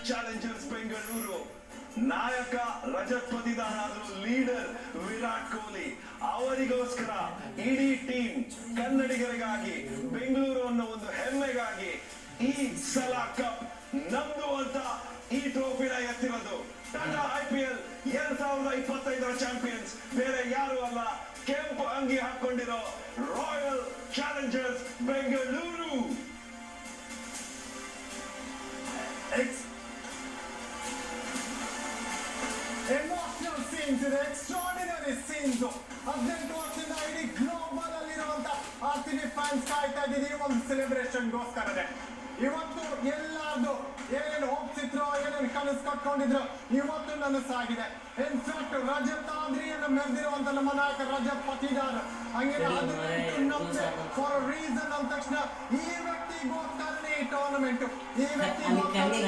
Challengers Bengaluru. ನಾಯಕ ರಜತ್ ಪತಿದಾರ್ ಆದ್ರು leader Virat Kohli. ಅವರಿಗೋಸ್ಕರ ಇಡೀ ಟೀಮ್ ಕನ್ನಡಿಗರಿಗಾಗಿ, ಬೆಂಗಳೂರು ಅನ್ನೋ ಒಂದು ಹೆಮ್ಮೆಗಾಗಿ ಈ ಸಲ ಕಪ್ ನಮ್ದು ಅಂತ ಈ ಟ್ರೋಫಿನ ಎತ್ತಿರೋದು. ಟಾಟಾ IPL 2025ರ ಚಾಂಪಿಯನ್ಸ್ ಬೇರೆ ಯಾರು ಅಲ್ಲ, ಕೆಂಪು ಅಂಗಿ ಹಾಕೊಂಡಿರೋ Royal Challengers Bengaluru. Emotional scenes, extraordinary scenes. 18 ವರ್ಷದಿಂದ ಇಡೀ ಗ್ಲೋಬಲ್ ಅಲ್ಲಿರುವಂತ RCB ಫ್ಯಾನ್ಸ್ ಕಾಯ್ತಾ ಇದ್ದೀವಿ ಒಂದು ಸೆಲೆಬ್ರೇಷನ್ಗೋಸ್ಕರನೇ. ಇವತ್ತು ಎಲ್ಲಾರ್ದು ಏನೇನು ಹೋಪ್ಸ್ ಇದ್ರು, ಏನೇನು ಕನಸು ಕಟ್ಕೊಂಡಿದ್ರು, ಇವತ್ತು ನನಸಾಗಿದೆ. ಇನ್ಫ್ಯಾಕ್ಟ್ ರಜತ್ ಆದ್ರಿಯನ್ನು ಮೆರೆದಿರುವಂತ ನಮ್ಮ ನಾಯಕ ರಜತ್ ಪತಿದಾರ್ ಹಂಗೆ ಫಾರ್ ರೀಸನ್ ಅಂದ ತಕ್ಷಣ ಈ ವ್ಯಕ್ತಿಗೋಸ್ಕರನೇ ಈ ಟೂರ್ನಮೆಂಟ್, ಈ ವ್ಯಕ್ತಿಗೋಸ್ಕರ